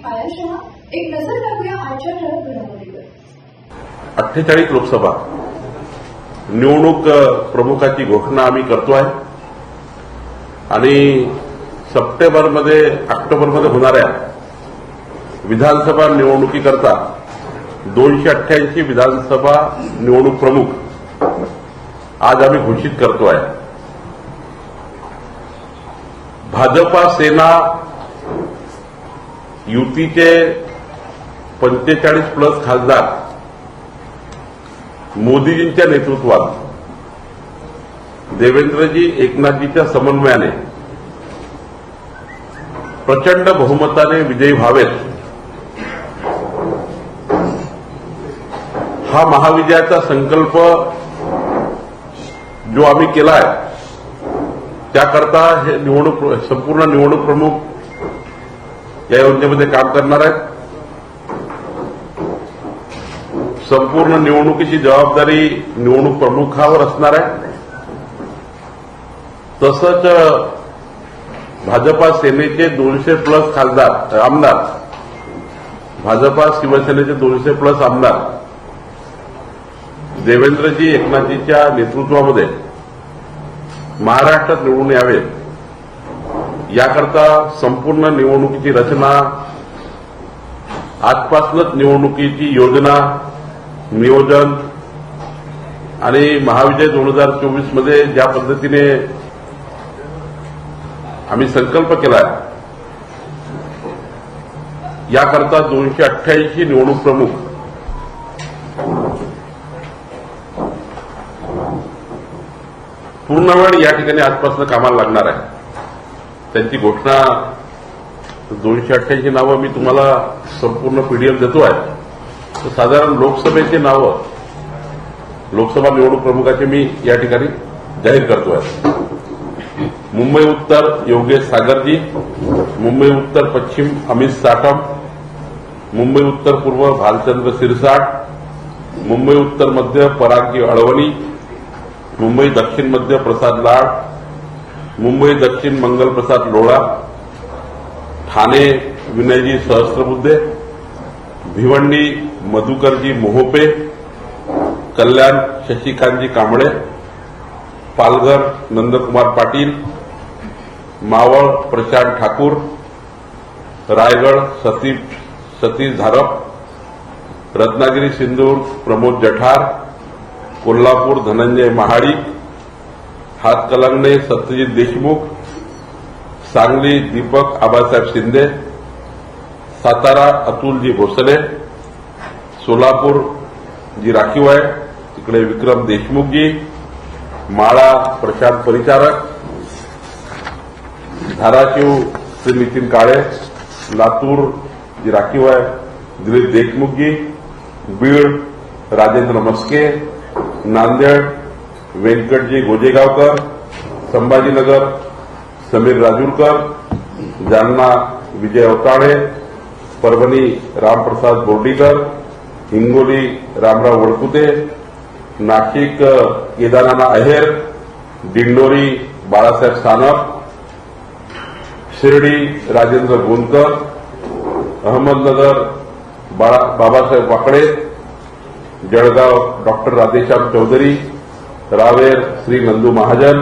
आयाशहा एक नजर टाकूया आजच्या ठळक घडामोडीवर. 48 लोकसभा निवडणूक प्रमुखाची घोषणा आम्ही करतोय आणि ऑक्टोबरमध्ये होणाऱ्या विधानसभा निवडणुकीकरता 288 विधानसभा निवडणूक प्रमुख आज आम्ही घोषित करतोय. भाजपा सेना युतीचे 45+ खासदार मोदीजींच्या नेतृत्वात देवेंद्रजी एकनाथजीच्या समन्वयाने प्रचंड बहुमताने विजयी व्हावेत हा महाविजयाचा संकल्प जो आम्ही केलाय त्याकरता हे संपूर्ण निवडणूक प्रमुख या योजनेमध्ये काम करणार आहेत. संपूर्ण निवडणुकीची जबाबदारी निवडणूक प्रमुखावर असणार आहे. तसंच भाजपा सेनेचे 200+ खासदार आमदार भाजपा शिवसेनेचे 200+ आमदार देवेंद्रजी एकनाथजीच्या नेतृत्वामध्ये महाराष्ट्रात निवडून यावेत याकरता संपूर्ण निवडणुकीची रचना आजपासूनच निवडणुकीची योजना नियोजन आणि महाविजय 2024 मध्ये ज्या पद्धतीने आम्ही संकल्प केलाय याकरता 288 निवडणूक प्रमुख पूर्ण वेळ या ठिकाणी आजपासून कामाला लागणार आहे. त्यांची घोषणा 288 नावं मी तुम्हाला संपूर्ण पीडीएफ देतो आहे. साधारण लोकसभेची नावं लोकसभा निवडणूक प्रमुखाचे मी या ठिकाणी जाहीर करतोय. मुंबई उत्तर योगेश सागरजी, मुंबई उत्तर पश्चिम अमित साटम, मुंबई उत्तर पूर्व भालचंद्र सिरसाट, मुंबई उत्तर मध्य परागजी अळवणी, मुंबई दक्षिण मध्य प्रसाद लाड, मुंबई दक्षिण मंगल प्रसाद लोढा, ठाणे विनयजी सहस्त्रबुद्धे, भिवंडी मधुकरजी मोहोपे, कल्याण शशिकांतजी कांबळे, पालघर नंदकुमार पाटील, मावळ प्रशांत ठाकूर, रायगड सतीश धारप, रत्नागिरी सिंधूर प्रमोद जठार, कोल्हापूर धनंजय महाडिक, हातकलंगणे सत्यजित देशमुख, सांगली दीपक आबासाहेब शिंदे, सातारा अतुलजी भोसले, सोलापूर जी राखीव आहे तिकडे विक्रम देशमुखजी, माळा प्रशांत परिचारक, धाराशिव श्री नितीन काळे, लातूर जी राखीव आहे दिलीप देशमुखजी, बीड राजेंद्र मस्के, नांदेड व्यंकटजी गोजेगावकर, संभाजीनगर समीर राजूरकर, जालना विजय अवताडे, परभणी रामप्रसाद बोर्डीकर, हिंगोली रामराव वडकुते, नाशिक केदारनाथ अहेर, दिंडोरी बाळासाहेब सानप, शिर्डी राजेंद्र गोंदकर, अहमदनगर बाबासाहेब वाकडे, जळगाव डॉक्टर राधेश्याम चौधरी, रावेर श्री नंदू महाजन,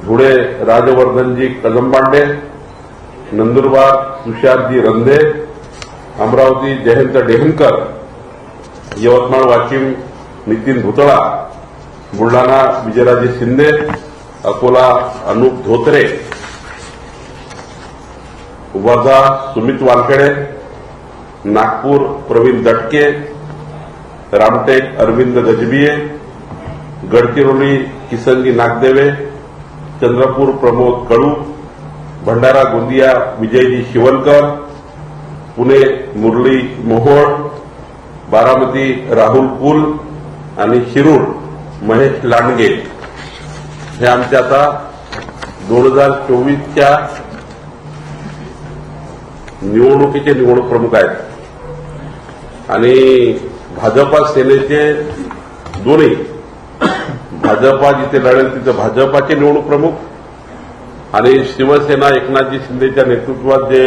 धुळे राजवर्धनजी कदमबांडे, नंदुरबार तुषारजी रंधे, अमरावती जयंत डेहनकर, यवतमाळ वाशिम नितीन भुतळा, बुलढाणा विजयराजे शिंदे, अकोला अनूप धोत्रे, वर्धा सुमित वानखेडे, नागपूर प्रवीण दटके, रामटेक अरविंद गजबिये, गडचिरोली किसनजी नागदेवे, चंद्रपूर प्रमोद कडू, भंडारा गोंदिया विजयजी शिवनकर, पुणे मुरली मोहोळ, बारामती राहुल कुल आणि शिरूर महेश लांडगे हे आमचे आता 2024च्या निवडणुकीचे निवडणूक प्रमुख आहेत. आणि भाजपा सेनेचे दोन्ही भाजपा जिथे लढेल तिथे भाजपाचे निवडणूक प्रमुख आणि शिवसेना एकनाथजी शिंदेच्या नेतृत्वात जे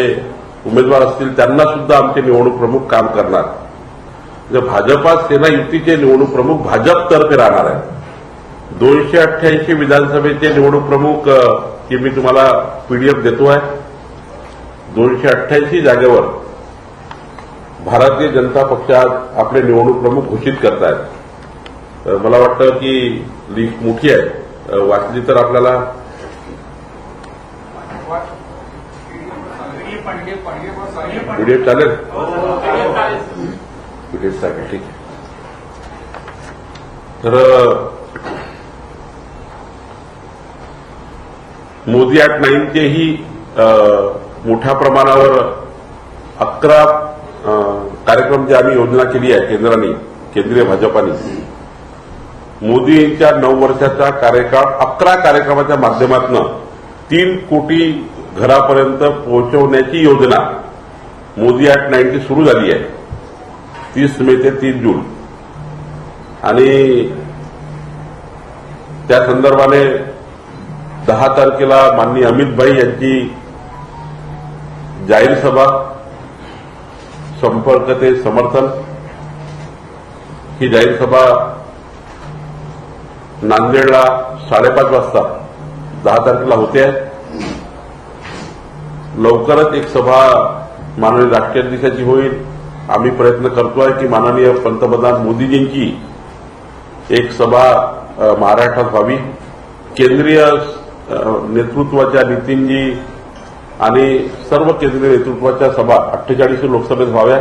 उमेदवार असतील त्यांना सुद्धा आमचे निवडणूक प्रमुख काम करणार. म्हणजे भाजपा सेना युतीचे निवडणूक प्रमुख भाजपतर्फे राहणार आहेत. 288 विधानसभेचे निवडणूक प्रमुख की मी तुम्हाला पीडीएफ देतो आहे. 288 जागेवर भारतीय जनता पक्षात आपले निवडणूक प्रमुख घोषित करतायत. मला वाटतं की लिस्ट मोठी आहे, वाचली तर आपल्याला पीडीएफ चालेल. पीडीएफ चालेल, ठीक आहे. तर मोदी @9चेही मोठ्या प्रमाणावर 11 कार्यक्रम जे आम्ही योजना केली आहे केंद्रीय भाजपाने. मोदींच्या 9 वर्षाचा कार्यकाळ 11 कार्यक्रमाच्या माध्यमातून 3 कोटी घरापर्यंत पोहोचवण्याची योजना मोदी @9 सुरू झाली आहे. 30 मे ते 30 जून आणि त्या संदर्भाने 10 तारखेला माननीय अमित भाई यांची जाहीर सभा संपर्क ते समर्थन ही जाहीर सभा नांदेडला 5:30 वाजता 10 तारखेला होते आहे. लवकरच एक सभा माननीय राष्ट्रीय अध्यक्षाची होईल. आम्ही प्रयत्न करतोय की माननीय पंतप्रधान मोदीजींची एक सभा महाराष्ट्रात व्हावी. केंद्रीय नेतृत्वाच्या नितीनजी आणि सर्व केंद्रीय नेतृत्वाच्या सभा 48 लोकसभेत व्हाव्या.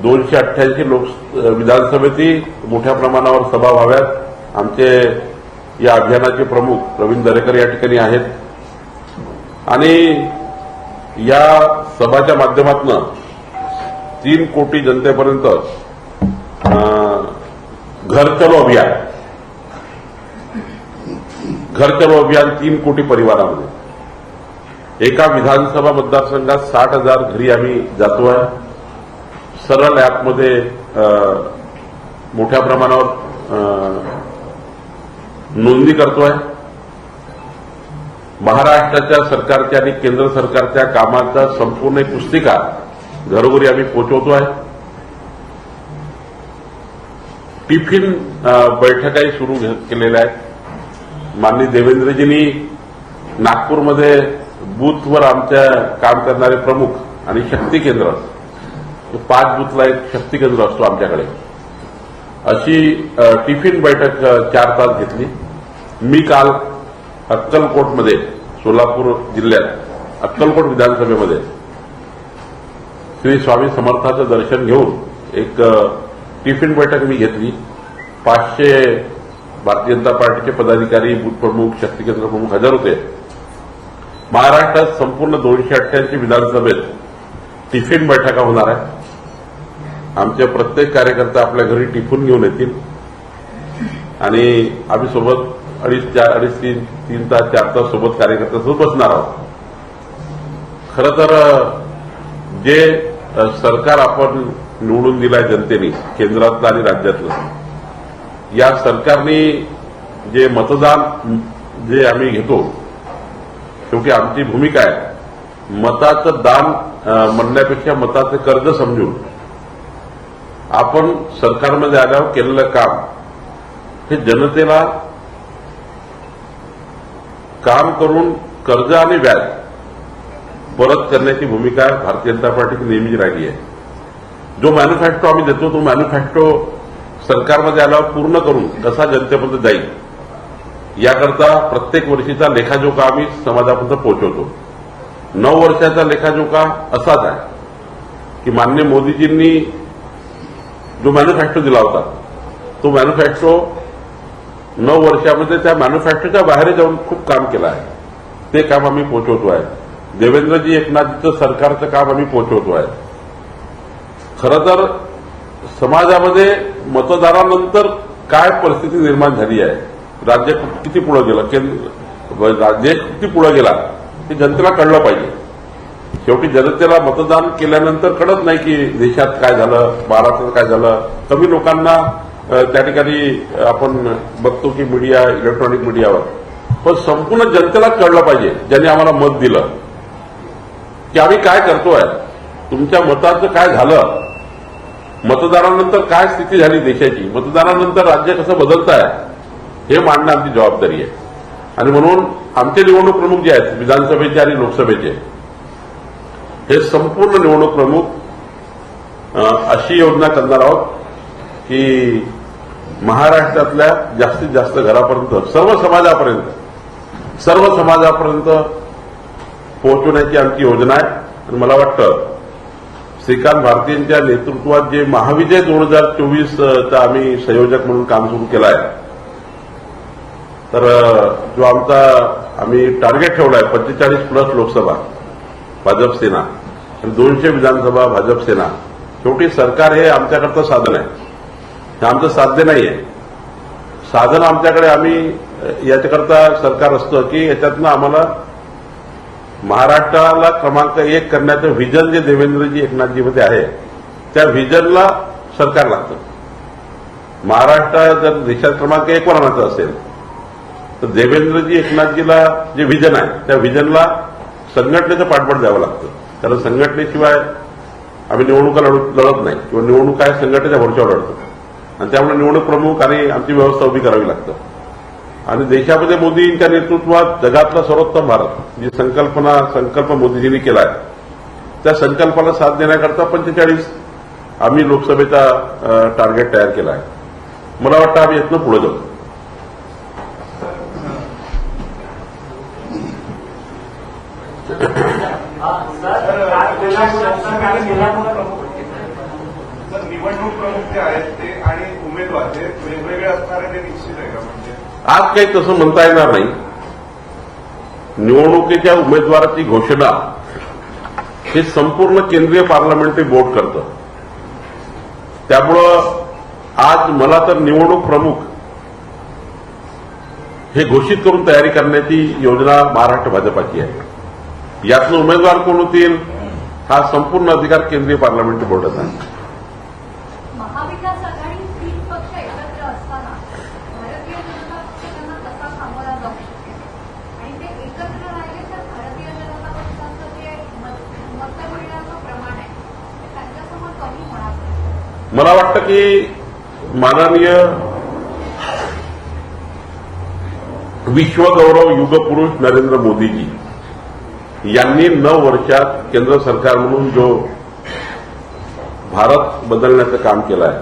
288 विधानसभेतही मोठ्या प्रमाणावर सभा व्हाव्यात. आमचे या अभियानाचे प्रमुख रवींद्र दरेकर या ठिकाणी आहेत आणि या सभाच्या माध्यमातून 3 कोटी जनतेपर्यंत घर चलो अभियान 3 कोटी परिवारामध्ये एका विधानसभा मतदारसंघात 60,000 घरी आम्ही जातोय. सरळ ॲपमध्ये मोठ्या प्रमाणावर नोंदणी करतोय. महाराष्ट्राच्या सरकारच्या आणि केंद्र सरकारच्या कामाचा संपूर्ण एक पुस्तिका घरोघरी आम्ही पोहोचवतोय. टिफिन बैठकाही सुरू केलेल्या आहेत. माननीय देवेंद्रजींनी नागपूरमध्ये बूथवर आमच्या काम करणारे प्रमुख आणि शक्ती केंद्र 5 बूथला एक शक्ती केंद्र असतो आमच्याकडे, अशी टिफिन बैठक 4 तास घेतली. मी काल अक्कलकोटमध्ये सोलापूर जिल्ह्यात अक्कलकोट विधानसभेमध्ये श्री स्वामी समर्थाचं दर्शन घेऊन एक टिफिन बैठक मी घेतली. 500 भारतीय जनता पार्टीचे पदाधिकारी, बूथ प्रमुख, शक्ती केंद्र प्रमुख हजर होते. महाराष्ट्रात संपूर्ण 288 विधानसभेत टिफिन बैठका होणार आहे. आमचे प्रत्येक कार्यकर्ते आपल्या घरी टिफिन घेऊन येतील आणि आम्ही सोबत 3 तास 4 तास सोबत कार्यकर्त्यांसोबत बसणार आहोत. खरं तर जे सरकार आपण निवडून दिलंय जनतेने, केंद्रातलं आणि राज्यातलं, या सरकारने जे मतदान जे आम्ही घेतो, शेवटी आमची भूमिका आहे मताचं दान म्हणण्यापेक्षा मताचे कर्ज समजून आपण सरकारमध्ये आल्यावर केलेलं काम हे जनतेला काम करून कर्ज आणि व्याज परत करण्याची भूमिका भारतीय जनता पार्टीची नेहमीच राहिली आहे. जो मॅन्युफॅक्चर आम्ही देतो तो मॅन्युफॅक्चर सरकारमध्ये आल्यावर पूर्ण करून कसा जनतेपर्यंत जाईल याकरता प्रत्येक वर्षीचा लेखाजोखा आम्ही समाजापर्यंत पोहोचवतो. 9 वर्षाचा लेखाजोखा असाच आहे की माननीय मोदीजींनी जो मॅन्युफॅक्चर दिला होता तो मॅन्युफॅक्चर 9 वर्षामध्ये त्या मॅन्युफॅक्चरच्या बाहेर जाऊन खूप काम केलं आहे. ते काम आम्ही पोहोचवतो आहे. देवेंद्रजी एकनाथजीचं सरकारचं काम आम्ही पोहोचवतो आहे. खरं तर समाजामध्ये मतदानानंतर काय परिस्थिती निर्माण झाली आहे, राज्य किती पुढे गेलं, देश किती पुढे गेला हे जनतेला कळलं पाहिजे. शेवटी जनतेला मतदान केल्यानंतर कळत नाही की देशात काय झालं, महाराष्ट्रात काय झालं. कमी लोकांना त्या ठिकाणी आपण बघतो की मीडिया, इलेक्ट्रॉनिक मीडियावर, पण संपूर्ण जनतेला कळलं पाहिजे ज्यांनी आम्हाला मत दिलं की आम्ही काय करतोय, तुमच्या मताचं काय झालं, मतदारानंतर काय स्थिती झाली देशाची, मतदारानंतर राज्य कसं बदलत आहे, हे मांडणं आमची जबाबदारी आहे. आणि म्हणून आमचे निवडणूक प्रमुख जे आहेत विधानसभेचे आणि लोकसभेचे, हे संपूर्ण निवडणूक प्रमुख अशी योजना करणार आहोत की महाराष्ट्रातल्या जास्तीत जास्त घरापर्यंत सर्व समाजापर्यंत पोहोचवण्याची आमची योजना आहे. आणि मला वाटतं श्रीकांत भारतीयांच्या नेतृत्वात जे महाविजय 2024चा आम्ही संयोजक म्हणून काम सुरू केलं आहे, तर जो आमचा आम्ही टार्गेट ठेवला आहे 45+ लोकसभा भाजप सेना आणि 200 विधानसभा भाजप सेना, शेवटी सरकार हे आमच्याकडचं साधन आहे, हे आमचं साध्य नाही आहे. साधन आमच्याकडे आम्ही याच्याकरता सरकार असतं की याच्यातनं आम्हाला महाराष्ट्राला क्रमांक 1 करण्याचं व्हिजन जे देवेंद्रजी एकनाथजीमध्ये आहे, त्या व्हिजनला सरकार लागतं. महाराष्ट्र जर देशात क्रमांक 1 वर आणायचं असेल तर देवेंद्रजी एकनाथजीला जे व्हिजन आहे त्या व्हिजनला संघटनेचं पाठबळ द्यावं लागतं. कारण संघटनेशिवाय आम्ही निवडणुका लढत नाही किंवा निवडणुका संघटनेच्या भरोश्यावर लढतो. आणि त्यामुळे निवडणूक प्रमुख आणि आमची व्यवस्था उभी करावी लागतं. आणि देशामध्ये मोदींच्या नेतृत्वात जगातला सर्वोत्तम भारत जी संकल्प मोदीजींनी केला आहे, त्या संकल्पाला साथ देण्याकरता 45 आम्ही लोकसभेचा टार्गेट तयार केला आहे. मला वाटतं आम्ही यातनं पुढे जाऊ. निवडणूक प्रमुख जे आहेत ते आणि उमेदवार जे वेगवेगळे असणारे ते निश्चित आहे का? म्हणजे आज काही तसं म्हणता येणार नाही. निवडणुकीच्या उमेदवाराची घोषणा हे संपूर्ण केंद्रीय पार्लमेंटरी बोर्ड करतं. त्यामुळं आज मला तर निवडणूक प्रमुख हे घोषित करून तयारी करण्याची योजना महाराष्ट्र भाजपाची आहे. यातनं उमेदवार कोण होतील हा संपूर्ण अधिकार केंद्रीय पार्लमेंटरी बोर्डाचा आहे. महाविकास आघाडी 3 पक्ष एकत्र असताना भारतीय जनता पक्ष त्यांना कसा सामोरा जाऊ शकेल आणि ते एकत्र राहिले तर भारतीय जनता पक्षाचं जे मत मिळण्याचं प्रमाण आहे ते त्यांच्यासमोर कमी होणार. मला वाटतं की माननीय विश्वगौरव युगपुरुष नरेंद्र मोदीजी यांनी 9 वर्षात केंद्र सरकार म्हणून जो भारत बदलण्याचं काम केलं आहे,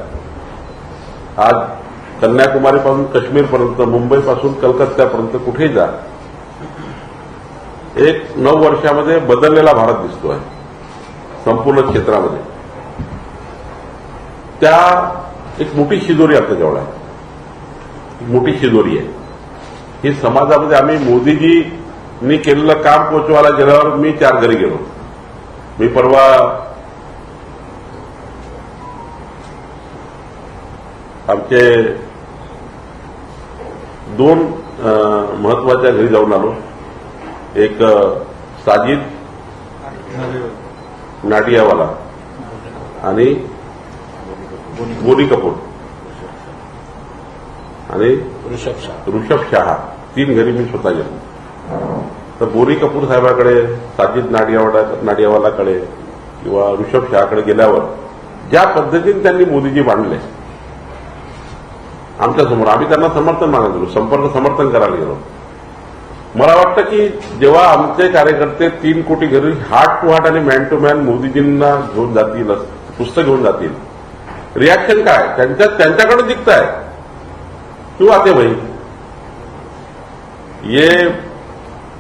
आज कन्याकुमारीपासून काश्मीरपर्यंत, मुंबईपासून कलकत्त्यापर्यंत कुठेही जा, एक 9 वर्षामध्ये बदललेला भारत दिसतोय संपूर्ण क्षेत्रामध्ये. त्या एक मोठी शिदोरी आपल्याजवळ आहे, एक मोठी शिदोरी आहे. ही समाजामध्ये आम्ही मोदीजींनी केलेलं काम पोचवायला गेल्यावर मी 4 घरी गेलो. मी परवा आमचे 2 महत्वाच्या घरी जाऊन आलो. एक साजिद नाडियावाला आणि बोनी कपूर आणि ऋषभ शहा 3 घरी मी स्वतः गेलो. तर बोरी कपूर साहेबाकडे, साजिद नाडियावालाकडे किंवा ऋषभ शहाकडे गेल्यावर ज्या पद्धतीने त्यांनी मोदीजी मांडले आमच्यासमोर, आम्ही त्यांना समर्थन मागायला गेलो, समर्थन करायला गेलो. मला वाटतं की जेव्हा आमचे कार्यकर्ते 3 कोटी घरी हार्ट टू हार्ट आणि मॅन टू मॅन मोदीजींना घेऊन जातील, पुस्तक घेऊन जातील, रिएक्शन काय त्यांच्याकडे दिखता है, क्यों आते भाई, ये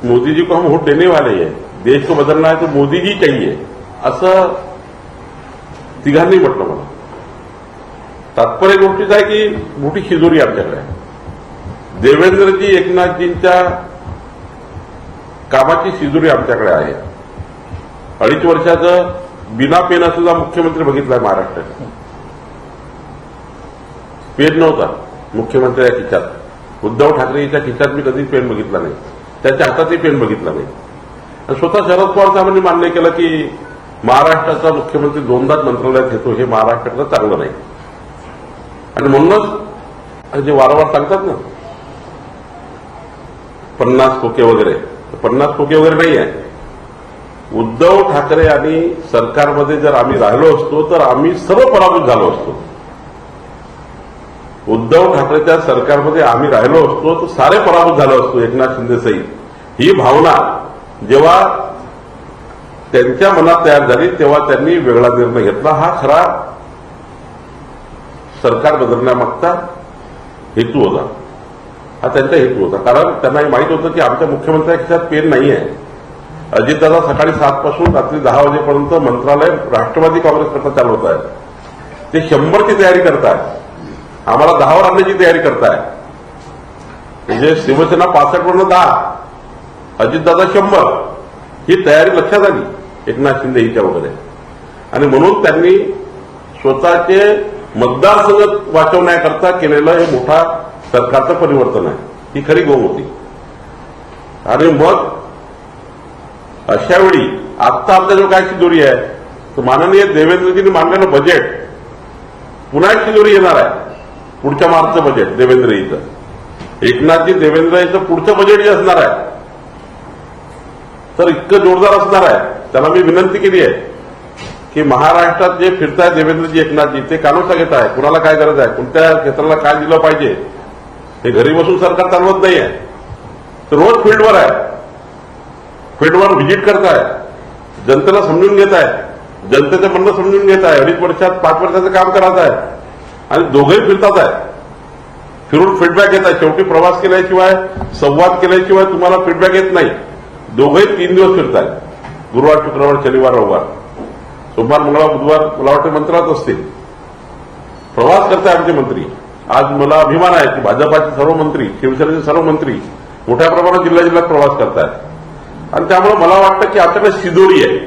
मोदी जी को हम वोट देने वाले हैं, देश को बदलना है तो मोदी जी चाहिए, असं तिघांनी म्हटलं. मला तात्पर्य गोष्टीच आहे की मोठी शिदोरी आमच्याकडे आहे. देवेंद्रजी एकनाथजींच्या कामाची शिदोरी आमच्याकडे आहे. 2.5 वर्षाचं बिना पेन सुद्धा मुख्यमंत्री बघितलाय महाराष्ट्रात. पेन नव्हता मुख्यमंत्र्याच्या खिशात. उद्धव ठाकरेच्या खिशात मी कधी पेन बघितला नाही, त्याच्या हातातही पेन बघितला नाही. आणि स्वतः शरद पवार साहेबांनी मान्य केलं की महाराष्ट्राचा मुख्यमंत्री 2दाच मंत्रालयात येतो हे महाराष्ट्राकडे चांगलं नाही. आणि म्हणूनच जे वारंवार सांगतात ना 50 खोके वगैरे, 50 खोके वगैरे नाही आहे. उद्धव ठाकरे आणि सरकारमध्ये जर आम्ही राहिलो असतो तर आम्ही सर्व पराभूत झालो असतो. उद्धव ठाकरेच्या सरकारमध्ये आम्ही राहिलो असतो तर सारे पराभूत झालो असतो एकनाथ शिंदे सहित. ही भावना जेव्हा त्यांच्या मनात तयार झाली तेव्हा त्यांनी वेगळा निर्णय घेतला. हा खरा सरकार बदलण्यामागचा हेतू होता. हा त्यांचा हेतू होता. कारण त्यांना हे माहीत होतं की आमच्या मुख्यमंत्र्यांच्या खिशात पेन नाही आहे. अजितदादा सकाळी 7 पासून रात्री 10 वाजेपर्यंत मंत्रालय राष्ट्रवादी काँग्रेसकरता चालवत आहे. ते 100ची तयारी करताय. आम्हाला 10वर आणण्याची तयारी करताय. म्हणजे शिवसेना 65 वरून 10, अजितदादा 100, ही तयारी लक्षात आली एकनाथ शिंदे हिच्या वगैरे. आणि म्हणून त्यांनी स्वतःचे मतदारसंघ वाचवण्याकरता केलेलं हे मोठा सरकारचं परिवर्तन आहे. ही खरी गोम होती. आणि मग अशावेळी आत्ता आपल्या जो काय शिदोरी आहे तर माननीय देवेंद्रजींनी मांडलेलं बजेट पुन्हा एक शिदोरी येणार आहे. पुढच्या मार्चचं बजेट देवेंद्रजीचं, एकनाथजी देवेंद्रजीचं पुढचं बजेट जे असणार आहे तर इतकं जोरदार असणार आहे. त्यांना मी विनंती केली आहे की महाराष्ट्रात जे फिरताय देवेंद्रजी एकनाथजी ते कानोसा घेत आहे. कुणाला काय गरज आहे, कोणत्या क्षेत्राला काय दिलं पाहिजे, हे घरी बसून सरकार चालवत नाही आहे. तर रोज फील्डवर आहे. फील्डवर व्हिजिट करताय, जनतेला समजून घेत आहे, जनतेचं म्हणणं समजून घेत आहे. 2.5 वर्षात 5 वर्षाचं काम करत आहे आणि दोघंही फिरतात आहे. फिरून फीडबॅक येत आहे. शेवटी प्रवास केल्याशिवाय, संवाद केल्याशिवाय तुम्हाला फीडबॅक येत नाही. दोघंही 3 दिवस फिरताय. गुरुवार, शुक्रवार, शनिवार, रविवार, सोमवार, मंगळवार, बुधवार मला वाटतं मंत्रालयात असतील. प्रवास करताय आमचे मंत्री. आज मला अभिमान आहे की भाजपाचे सर्व मंत्री, शिवसेनेचे सर्व मंत्री मोठ्या प्रमाणात जिल्ह्यात प्रवास करतायत. आणि त्यामुळे मला वाटतं की आपल्याकडे शिदोरी आहे.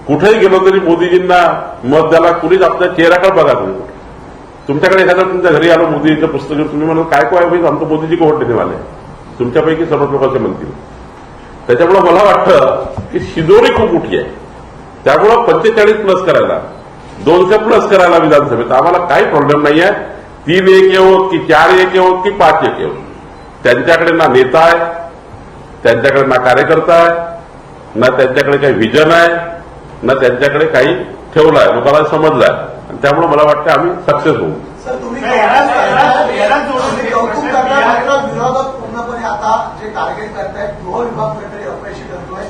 कुठेही गेलो तरी मोदीजींना मत द्यायला कुणीच आपल्या चेहऱ्याकडे बघा. तुम्ही तुमच्याकडे एखादं तुमच्या घरी आलो मोदीजीचं पुस्तक घेऊन तुम्ही म्हणाल काय काय आमचं मोदीजी को वोट देने वाले, तुमच्यापैकी सर्व लोक असे म्हणतील. त्याच्यामुळे मला वाटतं की शिदोरी खूप मोठी आहे. त्यामुळं 45+ करायला, 200+ करायला विधानसभेत आम्हाला काही प्रॉब्लेम नाही आहे. 3-1 येवोत की 4-1 येवोत की 5-1 येवोत. त्यांच्याकडे ना नेता आहे, त्यांच्याकडे ना कार्यकर्ता आहे, ना त्यांच्याकडे काही व्हिजन आहे, ना त्यांच्याकडे काही ठेवलं आहे. लोकांना समजलं आहे. आणि त्यामुळे मला वाटतं आम्ही सक्सेस होऊ. सर तुम्ही कौतुक करताय मात्र विरोधक पूर्णपणे आता जे टार्गेट करतायत गृह विभाग कुठेतरी अपयशी ठरतोय.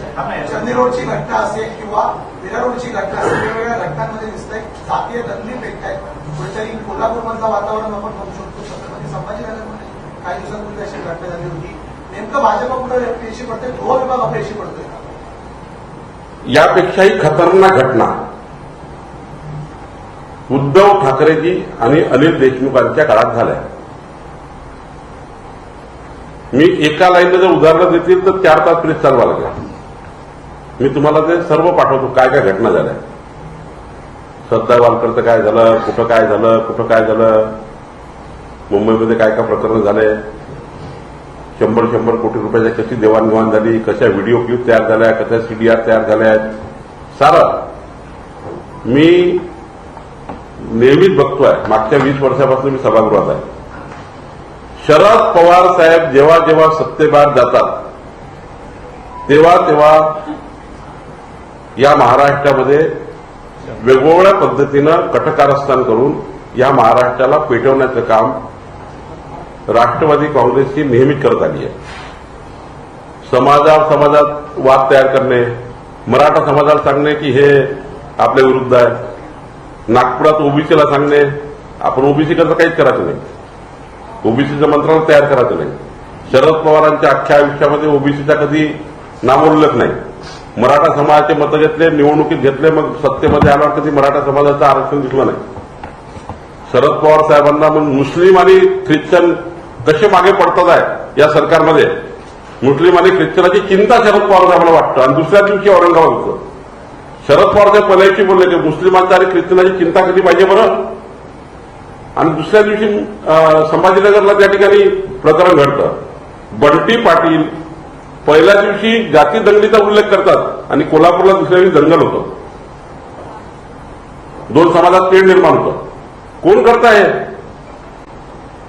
चंदी रोडची घटना असेल किंवा विरा रोडची घटना असेल, वेगवेगळ्या घटनांमध्ये दिसतंय जातीय दंगली पेटतायत. कुठेतरी कोल्हापूरमधलं वातावरण आपण बघू शकतो. छत्रपती संभाजीनगरमध्ये काही दिवसांपूर्वी अशी घटना झाली होती. नेमकं भाजप कुठे अपयशी पडतंय, गृह विभाग अपयशी पडतोय. यापेक्षाही खतरनाक घटना उद्धव ठाकरेजी आणि अनिल देशमुखांच्या काळात झाल्या. मी एका लाईनला जर उदाहरणं देतील तर 4 तास प्लीज चालवा लागेल. मी तुम्हाला ते सर्व पाठवतो काय काय घटना झाल्या. श्रद्धा वालकरचं काय झालं, कुठं काय झालं, कुठं काय झालं, मुंबईमध्ये काय काय प्रकरण झाले, 100 कोटी रुपयाच्या कशी देवाणघेवाण झाली, कशा व्हिडिओ क्लिप तयार झाल्या, कशा सीडीआर तयार झाल्या आहेत, सारं मी नेहमीच बघतोय. मागच्या 20 वर्षापासून मी सभागृहात आहे. शरद पवार साहेब जेव्हा जेव्हा सत्तेबाहेर जातात तेव्हा तेव्हा या महाराष्ट्रामध्ये वेगवेगळ्या पद्धतीनं कटकारस्थान करून या महाराष्ट्राला पेटवण्याचं काम राष्ट्रवादी काँग्रेसची नेहमीच करत आली आहे. समाजात वाद तयार करणे, मराठा समाजाला सांगणे की हे आपल्या विरुद्ध आहे, नागपुरात ओबीसीला सांगणे आपण ओबीसी करता काहीच करायचं नाही, ओबीसीचं मंत्रालय तयार करायचं नाही. शरद पवारांच्या अख्ख्या आयुष्यामध्ये ओबीसीचा कधी नामोल्लेख नाही. मराठा समाजाचे मतं घेतले, निवडणुकीत घेतले, मग सत्तेमध्ये आल्यावर कधी मराठा समाजाचं आरक्षण दिसलं नाही. शरद पवार साहेबांना मग मुस्लिम आणि ख्रिश्चन कसे मागे पडतात आहे या सरकारमध्ये. मुस्लिम आणि ख्रिश्चनाची चिंता शरद पवार साहेबांना वाटतं. आणि दुसऱ्या दिवशी औरंगाबाद होतं. शरद पवार साहेब पहिल्याची बोलले की मुस्लिमांची आणि ख्रिश्चनाची चिंता कधी पाहिजे बरं. आणि दुसऱ्या दिवशी संभाजीनगरला त्या ठिकाणी प्रकरण घडतं. बंटी पाटील पहिल्या दिवशी जाती दंगलीचा उल्लेख करतात आणि कोल्हापूरला दुसऱ्या दिवशी दंगल होतं. 2 समाजात तेढ निर्माण होतं. कोण करताय,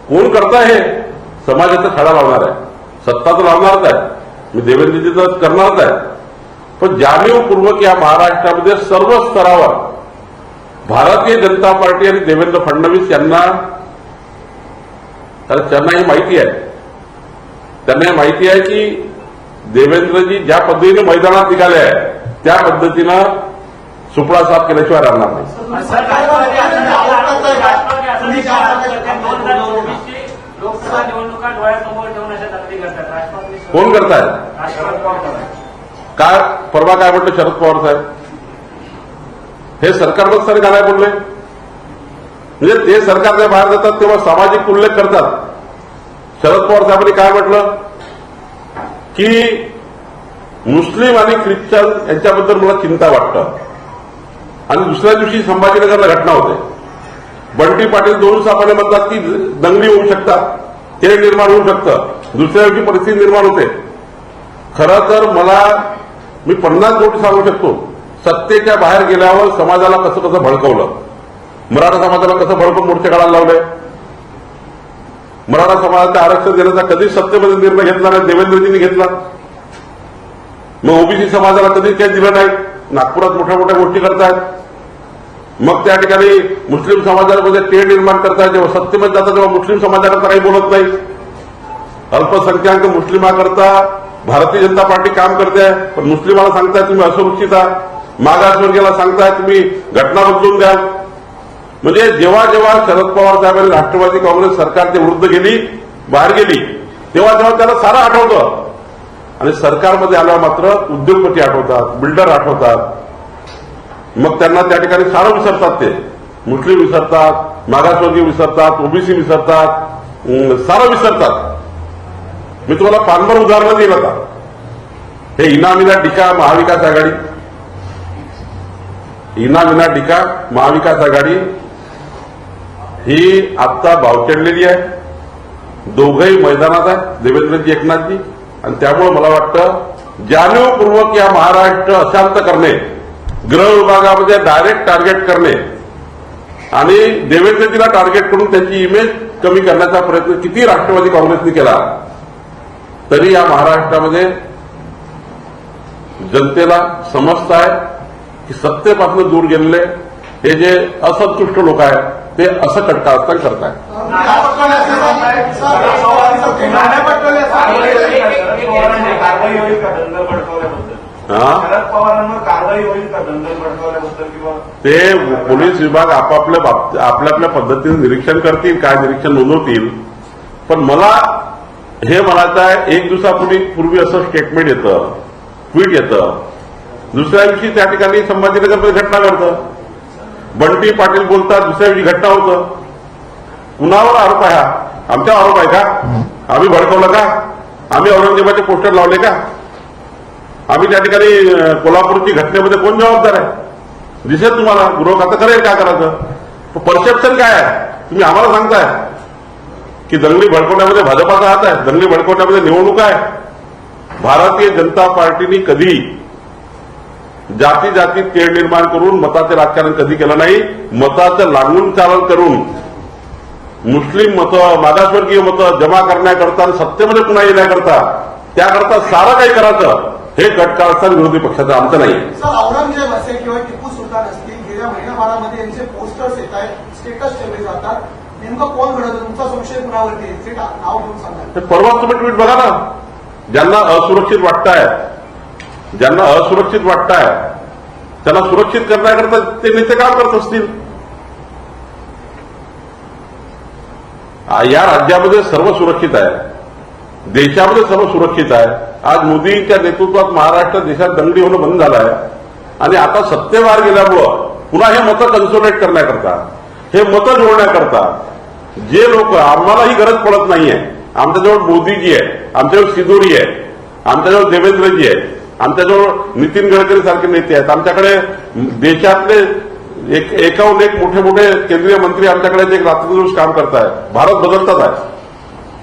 कोण करताय? समाजाचा खडा लावणार आहे, सत्ता तर लावणारच आहे, मी देवेंद्रजीचं करणारच आहे. पण जाणीवपूर्वक या महाराष्ट्रामध्ये सर्व स्तरावर भारतीय जनता पार्टी आणि देवेंद्र फडणवीस यांना हे माहिती आहे, त्यांना हे माहिती आहे की देवेंद्रजी ज्या पद्धतीने मैदानात निघाले आहे त्या पद्धतीनं सुपडा साफ केल्याशिवाय राहणार नाही. लोकसभा निवडणुका डोळ्यासमोर ठेवून अशा तक्रारी करतात राष्ट्रवादी. कोण करतायत? काय परवा काय म्हटलं शरद पवार साहेब? हे सरकार बसताना का नाही बोलले? म्हणजे ते सरकारच्या बाहेर जातात तेव्हा सामाजिक उल्लेख करतात. शरद पवार साहेबांनी काय म्हटलं की मुस्लिम आणि ख्रिश्चन यांच्याबद्दल मला चिंता वाटतं. आणि दुसऱ्या दिवशी संभाजीनगरला घटना होते. बंटी पाटील 2 दिवसामध्ये म्हणतात की दंगली होऊ शकतात, तेढ निर्माण होऊ शकतं, दुसऱ्या दिवशी परिस्थिती निर्माण होते. खरं तर मी 50 गोष्टी सांगू शकतो. सत्तेच्या बाहेर गेल्यावर समाजाला कसं कसं भडकवलं, मराठा समाजाला कसं भडकवून मोर्चे काढायला लावले. मराठा समाजाचं आरक्षण देण्याचा कधीच सत्तेमध्ये निर्णय घेतला नाही, देवेंद्रजींनी घेतला. मग ओबीसी समाजाला कधीच काही दिलं नाही. नागपुरात मोठ्या मोठ्या गोष्टी करतायत. मग त्या ठिकाणी मुस्लिम समाजामध्ये तेढ निर्माण करतायत. जेव्हा सत्तेमध्ये जातात तेव्हा मुस्लिम समाजाकरता काही बोलत नाही. अल्पसंख्याक मुस्लिमाकरता भारतीय जनता पार्टी काम करते, पण मुस्लिमाला सांगताय तुम्ही असुरक्षित आहात, मागासवर्गीयाला सांगताय तुम्ही घटना बदलून द्या. म्हणजे जेव्हा जेव्हा शरद पवार साहेबांनी राष्ट्रवादी काँग्रेस सरकारच्या विरुद्ध बाहेर गेली तेव्हा तेव्हा त्याला सारं आठवतं. आणि सरकारमध्ये आल्यावर मात्र उद्योगपती आठवतात, बिल्डर आठवतात. मग त्यांना त्या ठिकाणी सारं विसरतात. ते मुस्लिम विसरतात, मागासवर्गीय विसरतात, ओबीसी विसरतात, सारं विसरतात. मी तुम्हाला फानभर उदाहरणं दिलं का? हे इनामिना टिका महाविकास आघाडी, इनामिना टिका महाविकास आघाडी ही आत्ता भावचडलेली आहे. दोघंही मैदानात आहेत, देवेंद्रजी एकनाथजी. आणि त्यामुळे मला वाटतं जाणीवपूर्वक या महाराष्ट्र अशांत करणे, गृह विभागामध्ये डायरेक्ट टार्गेट करणे आणि देवेंद्रजीला टार्गेट करून त्याची इमेज कमी करण्याचा प्रयत्न किती राष्ट्रवादी काँग्रेसने केला तरी या महाराष्ट्रामध्ये जनतेला समजत आहे की सत्तेपासून दूर गेलेले हे जे असंतुष्ट लोक आहेत ते असं कटकास्थान करत आहेत. शरद पवारांवर कारवाई होईल का दंगल भडकवल्याबद्दल? किंवा ते पोलीस विभाग आपल्या पद्धतीने निरीक्षण करतील, काय निरीक्षण नोंदवतील. पण मला हे म्हणायचं आहे, 1 दिवसापूर्वी असं स्टेटमेंट येतं, ट्वीट येतं, दुसऱ्या दिवशी त्या ठिकाणी संभाजीनगरमध्ये घटना घडतं. बंटी पाटील बोलतात, दुसऱ्या दिवशी घटना होतं. कुणावर आरोप आहे? हा आमच्यावर आरोप आहे का? आम्ही भडकवलं का? आम्ही औरंगजेबाचे पोस्टर लावले का? आम्ही त्या ठिकाणी कोल्हापूरची घटनेमध्ये कोण जबाबदार आहे? दिसेल तुम्हाला. गृह खातं करेल काय करायचं. परसेप्शन काय आहे? तुम्ही आम्हाला सांगताय की दंगली भडकवण्यामध्ये भाजपाचा हात आहे, दंगली भडकवण्यामध्ये निवडणूक आहे. भारतीय जनता पार्टीने कधी जाती तेढ निर्माण करून मताचे राजकारण कधी केलं नाही. मताचं लागून चालन करून मुस्लिम मतं, मागासवर्गीय मतं जमा करण्याकरता आणि सत्तेमध्ये पुन्हा येण्याकरता त्याकरता सारं काही करायचं हे कटकारस्थान विरोधी पक्षाचं आमचं नाही. सर, औरंगजेब असेल किंवा टिपू सुलतान असतील, गेल्या महिनाभरामध्ये यांचे पोस्टर्स येत आहेत, स्टेटस ठेवले जातात. नेमकं कोण मिळत? तुमचा संशय कुणावरती आहे? ते नाव घेऊन सांगा. परवा तुम्ही ट्वीट बघा ना. ज्यांना असुरक्षित वाटताय, त्यांना सुरक्षित करण्याकरता ते नेते काम करत असतील. या राज्यामध्ये सर्व सुरक्षित आहे, देशामध्ये सर्व सुरक्षित आहे. आज मोदींच्या नेतृत्वात महाराष्ट्र देशात दंगली होणं बंद झालं आहे. आणि आता सत्तेबाहेर गेल्यामुळं पुन्हा हे मतं कन्सोलिडेट करण्याकरता, हे मतं जोडण्याकरता जे लोक, आम्हाला ही गरज पडत नाहीये. आमच्याजवळ मोदीजी आहे, आमच्याजवळ सिद्धोरी आहे, आमच्याजवळ देवेंद्रजी आहे, आमच्याजवळ नितीन गडकरी सारखे नेते आहेत. आमच्याकडे देशातले एकाहून एक मोठे मोठे केंद्रीय मंत्री आमच्याकडे एक रात्रदिवस काम करतायत. भारत बदलतात आहे,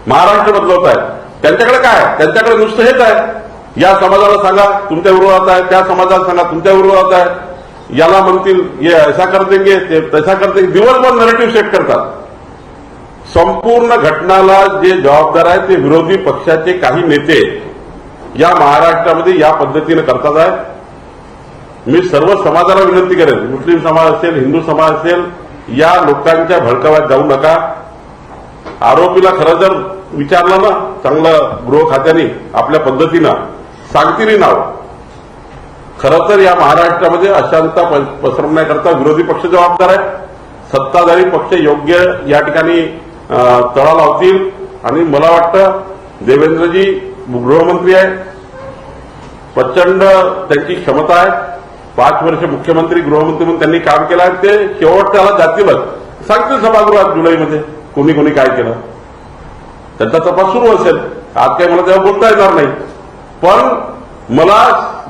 महाराष्ट्र बदलवत आहे. त्यांच्याकडे काय? त्यांच्याकडे नुसतं हेच आहे, या समाजाला सांगा तुमच्या विरोधात आहे, त्या समाजाला सांगा तुमच्या विरोधात आहे, याला म्हणतील ये ऐसा कर देंगे, ते तसा कर देंगे. दिवसभर नरेटिव्ह सेट करतात. संपूर्ण घटनाला जे जबाबदार आहेत ते विरोधी पक्षाचे काही नेते या महाराष्ट्रामध्ये या पद्धतीने करतात आहे. मी सर्व समाजाला विनंती करेन, मुस्लिम समाज असेल, हिंदू समाज असेल, या लोकांच्या भडकाव्यात जाऊ नका. आरोपीला खरं जर विचारलं ना, चांगलं गृह खात्याने आपल्या पद्धतीनं सांगतील नाव. खरं तर या महाराष्ट्रामध्ये अशांतता पसरवण्याकरता विरोधी पक्ष जबाबदार आहे. सत्ताधारी पक्ष योग्य या ठिकाणी तळा लावतील. आणि मला वाटतं देवेंद्रजी गृहमंत्री आहे, प्रचंड त्यांची क्षमता आहे. 5 वर्ष मुख्यमंत्री गृहमंत्री म्हणून त्यांनी काम केलं आहे. ते शेवटच्याला जातीलच, सांगतील सभागृहात जुलैमध्ये कोणी कोणी काय केलं. त्यांचा तपास सुरू असेल. आज काही मला तेव्हा बोलता येणार नाही. पण मला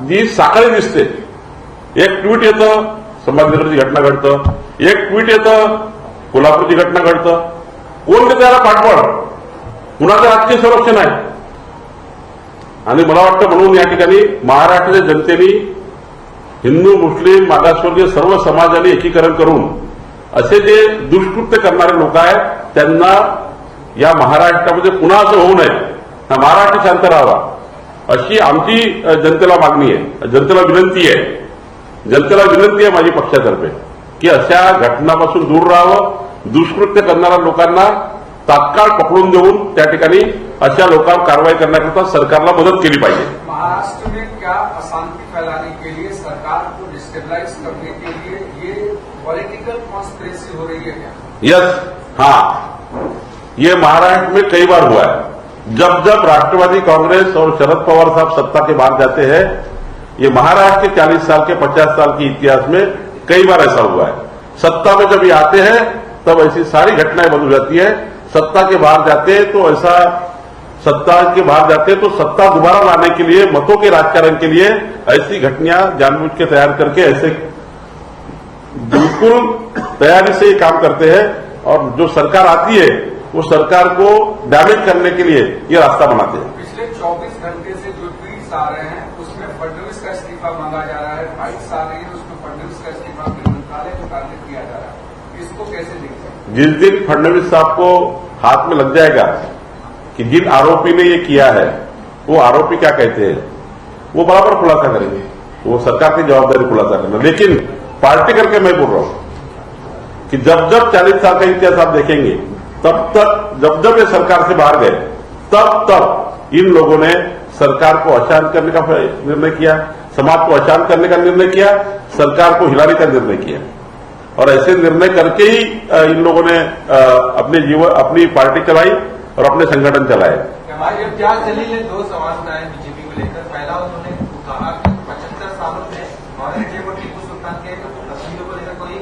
जी साखळी दिसते, एक ट्विट येतं संभाजीनगरची घटना घडतं, एक ट्विट येतं कोल्हापूरची घटना घडतं. कोण देतं त्याला पाठबळ? कुणाचं राजकीय संरक्षण आहे? आणि मला वाटतं म्हणून या ठिकाणी महाराष्ट्राच्या जनतेने हिंदू, मुस्लिम, मागासवर्गीय सर्व समाजाने एकीकरण करून असे जे दुष्कृत्य करणारे लोक आहेत त्यांना या महाराष्ट्रामध्ये पुन्हा असं होऊ नये, महाराष्ट्र शांत राहावा अशी आमची जनतेला मागणी आहे, जनतेला विनंती आहे. जनतेला विनंती आहे माझी पक्षातर्फे की अशा घटनांपासून दूर राहावं. दुष्कृत्य करणाऱ्या लोकांना तात्काळ पकडून देऊन त्या ठिकाणी अशा लोकांवर कारवाई करण्याकरता सरकारला मदत केली पाहिजे. महाराष्ट्र में क्या अशांति फैलाने के लिए, सरकार को डिस्टेबलाइज करने के लिए ये पॉलिटिकल कॉन्स्पिरेसी हो रही है क्या? यस, हाँ, ये महाराष्ट्र में कई बार हुआ है. जब जब राष्ट्रवादी कांग्रेस और शरद पवार साहब सत्ता के बाहर जाते हैं, ये महाराष्ट्र के 40 साल के 50 साल के इतिहास में कई बार ऐसा हुआ है. सत्ता में जब ये आते हैं तब ऐसी सारी घटनाएं बंद हो जाती है. सत्ता के बाहर जाते हैं तो ऐसा, सत्ता के बाहर जाते हैं तो सत्ता दोबारा लाने के लिए, मतों के राजकारण के लिए ऐसी घटनाएं जानबूझ के तैयार करके ऐसे बिल्कुल तैयारी से ये काम करते हैं. और जो सरकार आती है वो सरकार को डैमेज करने के लिए ये रास्ता बनाते हैं. पिछले 24 घंटे से जो ट्वीट्स आ रहे हैं उसमें फडणवीस का इस्तीफा मांगा जा रहा है, बाइट्स आ रही है उसमें फडणवीस का इस्तीफा मंत्रालय को टारगेट किया जा रहा है. इसको कैसे देखते हैं? जिस दिन फडणवीस साहब को हाथ में लग जाएगा कि जिन आरोपी ने ये किया है, वो आरोपी क्या कहते हैं, वो बराबर खुलासा करेंगे. वो सरकार की जवाबदारी खुलासा करना. लेकिन पार्टी करके मैं बोल रहा हूं कि जब जब 40 साल का इतिहास आप देखेंगे, तब तक जब जब ये सरकार से बाहर गए, तब तब इन लोगों ने सरकार को अशांत करने का निर्णय किया, समाज को अशांत करने का निर्णय किया, सरकार को हिलाने का निर्णय किया. और ऐसे निर्णय करके ही इन लोगों ने अपनी पार्टी चलाई और अपने संगठन चलाए. हमारे इम्तियाज जलील ने 2 सवाल उठाए बीजेपी को लेकर. पहला उन्होंने कहा कि 75 सालों में औरंगजेब और टीपू सुल्तान के तस्वीरों को लेकर कोई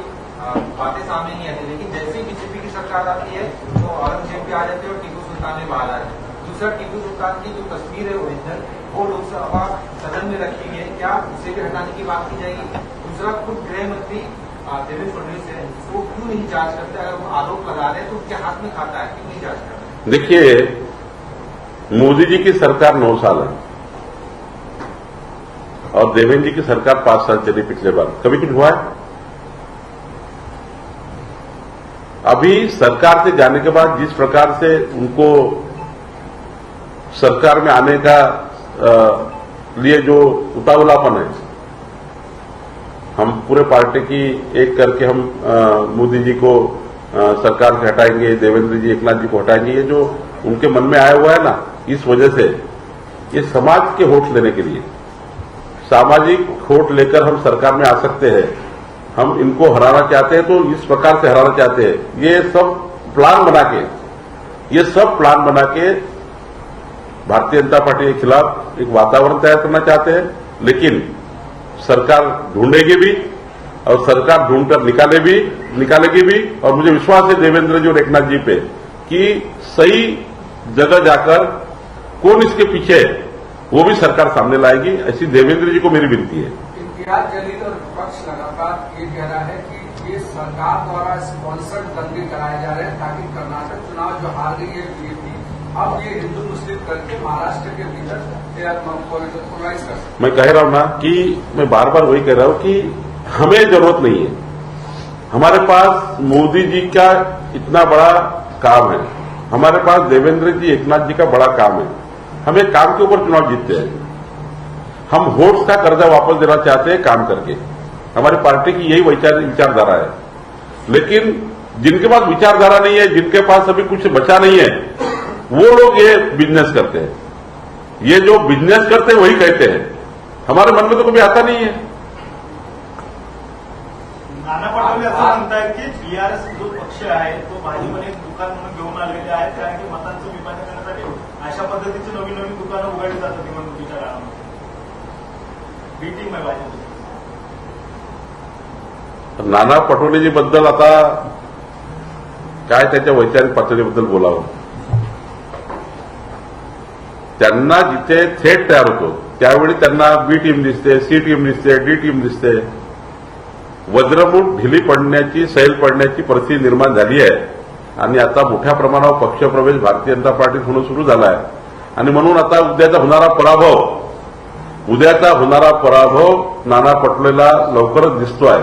बातें सामने नहीं आती, लेकिन जैसे ही बीजेपी की सरकार आती है तो औरंगजेब भी आ जाते हैं और टीपू सुल्तान भी बाहर आ जाते हैं. दूसरा, टीपू सुल्तान की जो तस्वीर है ओरिजिनल वो लोकसभा सदन में रखी गई है, क्या उसे भी हटाने की बात की जाएगी? दूसरा, खुद गृह मंत्री देवेंद्र फडणवीस है, वो क्यों नहीं जांच करते? अगर वो आरोप लगा रहे हैं तो उनके हाथ में खाता है, क्यों नहीं जांच करते? देखिए, मोदी जी की सरकार 9 साल है और देवेंद्र जी की सरकार 5 साल चली पिछले बार. कभी कुछ हुआ है? अभी सरकार से जाने के बाद जिस प्रकार से उनको सरकार में आने का लिए जो उतावलापन है, हम पूरे पार्टी की एक करके हम मोदी जी को सरकार से हटाएंगे, देवेंद्र जी, एकनाथ जी को हटाएंगे, ये जो उनके मन में आया हुआ है ना, इस वजह से ये समाज के वोट लेने के लिए, सामाजिक वोट लेकर हम सरकार में आ सकते हैं, हम इनको हराना चाहते हैं तो इस प्रकार से हराना चाहते हैं. ये सब प्लान बना के भारतीय जनता पार्टी के खिलाफ एक वातावरण तैयार करना चाहते हैं. लेकिन सरकार ढूंढेगी भी और सरकार ढूंढकर निकालेगी भी. और मुझे विश्वास है देवेंद्र जी और एकनाथ जी पे कि सही जगह जाकर कौन इसके पीछे है वो भी सरकार सामने लाएगी. ऐसी देवेंद्र जी को मेरी विनती है. इम्तियाज जलील और विपक्ष लगातार ये कह रहा है कि ये सरकार द्वारा स्पॉन्सर्ड दंगे कराए जा रहे हैं ताकि कर्नाटक चुनाव जो हार गई है बीजेपी, अब ये हिंदू मुस्लिम करके महाराष्ट्र के भीतर पोलराइज कर सकते. मैं कह रहा हूं ना कि मैं बार बार वही कह रहा हूं कि हमें जरूरत नहीं है. हमारे पास मोदी जी का इतना बड़ा काम है, हमारे पास देवेंद्र जी, एकनाथ जी का बड़ा काम है. हम एक काम के ऊपर चुनाव जीतते हैं. हम वोट्स का कर्जा वापस देना चाहते हैं काम करके। हमारी पार्टी की यही विचारधारा है। लेकिन जिनके पास विचारधारा नहीं है, जिनके पास अभी कुछ बचा नहीं है, वो लोग ये बिजनेस करते हैं। ये जो बिजनेस करते हैं वही कहते हैं, हमारे मन में तो कभी आता नहीं है। नाना पटोले असं म्हणतात की टीआरएस जो पक्ष आहे तो भाजपने एक दुकान म्हणून घेऊन आलेले आहेत, कारण की मतांचं विभाजन करण्यासाठी अशा पद्धतीची नवीन नवीन दुकानं उघडली जातात निवडणुकीच्या काळामध्ये। बी टीम आहे भाजप। नाना पटोलेजीबद्दल आता काय त्याच्या वैचारिक पातळीबद्दल बोलावं। त्यांना जिथे थेट तयार होतो त्यावेळी त्यांना बी टीम दिसते, सी टीम दिसते, डी टीम दिसते। वज्रमूठ ढिली पडण्याची, सैल पडण्याची परिस्थिती निर्माण झाली आहे आणि आता मोठ्या प्रमाणावर पक्षप्रवेश भारतीय जनता पार्टीत होणं सुरू झालं आहे आणि म्हणून आता उद्याचा होणारा पराभव नाना पटोलेला लवकरच दिसतो आहे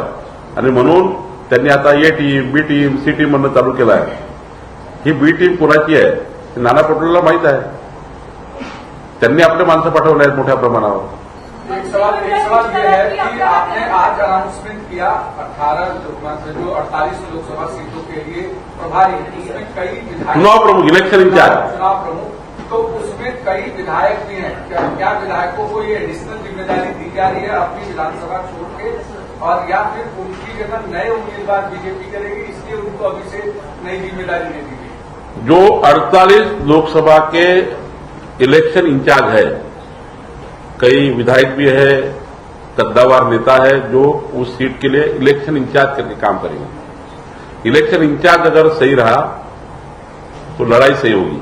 आणि म्हणून त्यांनी आता ए टीम, बी टीम, सी टीम म्हणणं चालू केलं आहे। ही बी टीम कोणाची आहे हे नाना पटोलेला माहित आहे। त्यांनी आपले माणसं पाठवले आहेत मोठ्या प्रमाणावर। एक सवाल ये है कि आपने आज अनाउंसमेंट किया 18 जो 48 लोकसभा सीटों के लिए प्रभारी, उसमें कई विधायक, चुनाव प्रमुख, इलेक्शन इंचार्ज, चुनाव प्रमुख, तो उसमें कई विधायक भी हैं। क्या विधायकों को ये एडिशनल जिम्मेदारी दी जा रही है अपनी विधानसभा छोड़ के, और या फिर उनकी जगह नए उम्मीदवार बीजेपी करेगी इसलिए उनको अभी से नई जिम्मेदारी दे दी गई? जो 48 लोकसभा के इलेक्शन इंचार्ज है, कई विधायक भी है, कद्दावार नेता है जो उस सीट के लिए इलेक्शन इंचार्ज करके काम करेंगे। इलेक्शन इंचार्ज अगर सही रहा तो लड़ाई सही होगी।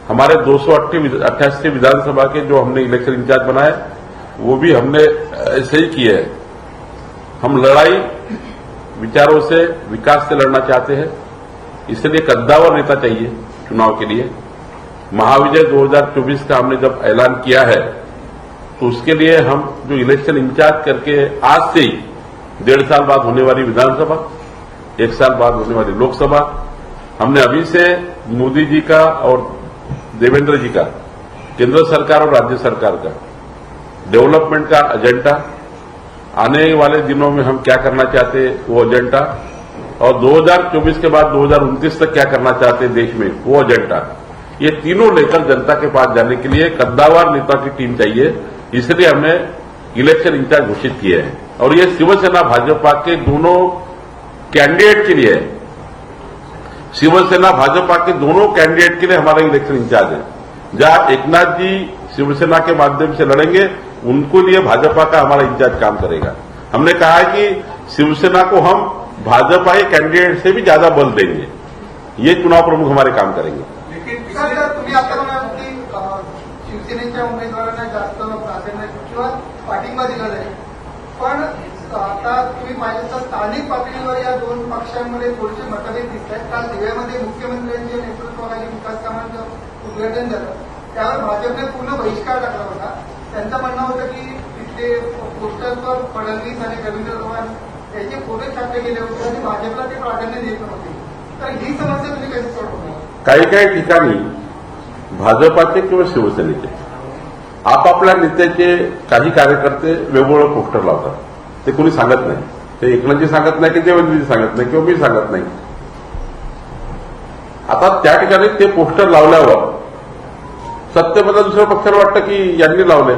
हमारे 288 विधानसभा के जो हमने इलेक्शन इंचार्ज बनाए वो भी हमने ऐसे ही किए है। हम लड़ाई विचारों से, विकास से लड़ना चाहते हैं, इसलिए कद्दावर नेता चाहिए चुनाव के लिए। महाविजय 2024 का हमने जब ऐलान किया है तो उसके लिए हम जो इलेक्शन इंचार्ज करके आज से ही 1.5 साल बाद होने वाली विधानसभा, 1 साल बाद होने वाली लोकसभा, हमने अभी से मोदी जी का और देवेंद्र जी का, केंद्र सरकार और राज्य सरकार का डेवलपमेंट का एजेंडा, आने वाले दिनों में हम क्या करना चाहते हैं वो एजेंडा, और 2024 के बाद 2029 तक क्या करना चाहते हैं देश में वो एजेंडा, ये तीनों लेकर जनता के पास जाने के लिए कद्दावार नेता की टीम चाहिए। इसलिए हमने इलेक्शन इंचार्ज घोषित किए हैं और ये शिवसेना भाजपा के दोनों कैंडिडेट के लिए है। शिवसेना भाजपा के दोनों कैंडिडेट के लिए हमारा इलेक्शन इंचार्ज है। जहां एकनाथ जी शिवसेना के माध्यम से लड़ेंगे उनको लिए भाजपा का हमारा इंचार्ज काम करेगा। हमने कहा है कि शिवसेना को हम भाजपा के कैंडिडेट से भी ज्यादा बल देंगे, ये चुनाव प्रमुख हमारे काम करेंगे। तुम्ही आता म्हणाल की शिवसेनेच्या उमेदवारांना जास्त प्राधान्य किंवा पाठिंबा दिला जाईल, पण आता तुम्ही पाहिलं तर स्थानिक पातळीवर या दोन पक्षांमध्ये थोडेसे मतभेद दिसत आहेत। काल दिव्यामध्ये मुख्यमंत्र्यांच्या नेतृत्वाखाली विकास कामांचं उद्घाटन झालं, त्यावर भाजपने पूर्ण बहिष्कार टाकला होता। त्यांचं म्हणणं होतं की तिथले पोस्टर्सवर फडणवीस आणि रवींद्र चव्हाण याचे फोटो छापले गेले होते आणि भाजपला ते प्राधान्य देत नव्हते। तर ही समस्या तुम्ही कशी सोडवणार? काही काही ठिकाणी भाजपाचे किंवा शिवसेनेचे आपापल्या नेत्याचे काही कार्यकर्ते वेगवेगळं पोस्टर लावतात, ते कोणी सांगत नाही। ते एकनाथजी सांगत नाही की देवेंद्रजी सांगत नाही किंवा मी सांगत नाही। आता त्या ठिकाणी ते पोस्टर लावल्यावर सत्तेमध्ये दुसऱ्या पक्षाला वाटतं की यांनी लावले,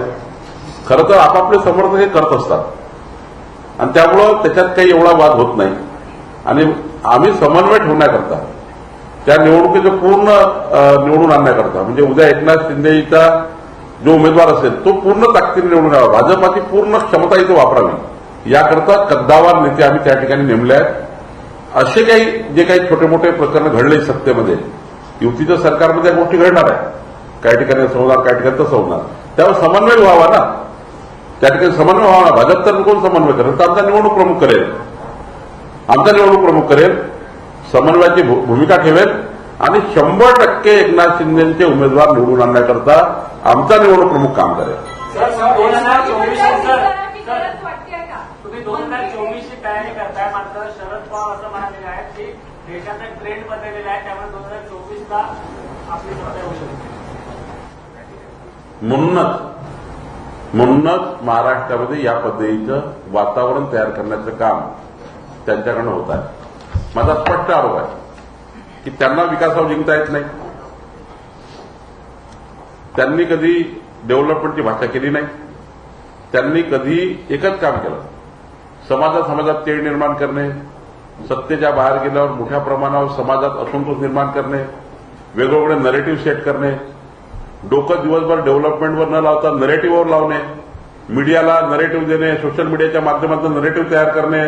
खरं तर आपापले समर्थक हे करत असतात आणि त्यामुळं त्याच्यात काही एवढा वाद होत नाही। आणि आम्ही समन्वय ठेवण्याकरता, त्या निवडणुकीचं पूर्ण निवडून आणण्याकरता, म्हणजे उद्या एकनाथ शिंदेचा जो उमेदवार असेल तो पूर्ण ताकदीने निवडून यावा, भाजपाची पूर्ण क्षमता इथे वापरावी, याकरता कद्दावार नेते आम्ही त्या ठिकाणी नेमले आहेत। असे काही जे काही छोटे मोठे प्रकरण घडले सत्तेमध्ये, युतीच्या सरकारमध्ये या गोष्टी घडणार आहे, काही ठिकाणी असं होणार, काही ठिकाणी तसं होणार, त्यावर समन्वय व्हावा ना, त्या ठिकाणी समन्वय व्हावा ना। भाजप तर कोण समन्वय करेल? तर आमचा निवडणूक प्रमुख करेल, आमचा निवडणूक प्रमुख करेल, समन्वयाची भूमिका ठेवेल आणि 100% एकनाथ शिंदेचे उमेदवार निवडून आणण्याकरता आमचा निवडणूक प्रमुख काम करेल। सर 2024 तुम्ही 2024ची तयारी करताय, मात्र शरद पवार असं म्हणालेले आहेत की देशाचा ट्रेंड बदललेला आहे, त्यामुळे 2024ला आपली सत्ता येऊ शकते। म्हणूनच म्हणूनच महाराष्ट्रामध्ये या पद्धतीचं वातावरण तयार करण्याचं काम त्यांच्याकडनं होत आहे. माझा स्पष्ट आरोप आहे की त्यांना विकासावर जिंकता येत नाही. त्यांनी कधी डेव्हलपमेंटची भाषा केली नाही. त्यांनी कधी एकच काम केलं, समाजात तेढ निर्माण करणे, सत्तेच्या बाहेर गेल्यावर मोठ्या प्रमाणावर समाजात असंतोष निर्माण करणे, वेगवेगळे नरेटिव्ह सेट करणे, डोकं दिवसभर डेव्हलपमेंटवर न लावता नरेटिव्हवर लावणे, मीडियाला नरेटिव्ह देणे, सोशल मीडियाच्या माध्यमातून नरेटिव्ह तयार करणे,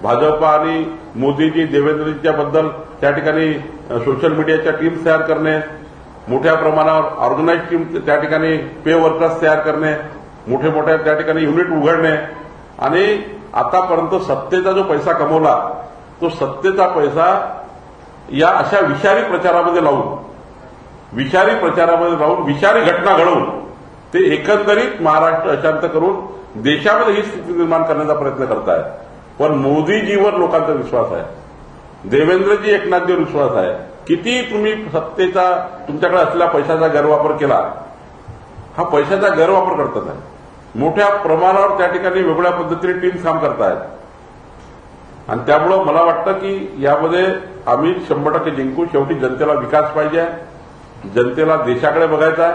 भाजपा आणि मोदीजी देवेंद्रजीच्या बद्दल त्या ठिकाणी सोशल मीडियाच्या टीम्स तयार करणे, मोठ्या प्रमाणावर ऑर्गनाइज टीम त्या ठिकाणी पे वर्कर्स तयार करणे, मोठ्या त्या ठिकाणी युनिट उघडणे आणि आतापर्यंत सत्तेचा जो पैसा कमवला तो सत्तेचा पैसा या अशा विषारी प्रचारामध्ये लावून विषारी घटना घडवून ते एकंदरीत महाराष्ट्र अशांत करून देशामध्ये ही स्थिती निर्माण करण्याचा प्रयत्न करतायत. पण मोदीजीवर लोकांचा विश्वास आहे, देवेंद्रजी एकनाथजीवर विश्वास आहे. किती तुम्ही सत्तेचा तुमच्याकडे असलेल्या पैशाचा गैरवापर केला, हा पैशाचा गैरवापर करतात आहे. मोठ्या प्रमाणावर त्या ठिकाणी वेगवेगळ्या पद्धतीने टीम्स काम करतायत आणि त्यामुळं मला वाटतं की यामध्ये आम्ही 100% जिंकू. शेवटी जनतेला विकास पाहिजे, जनतेला देशाकडे बघायचा आहे,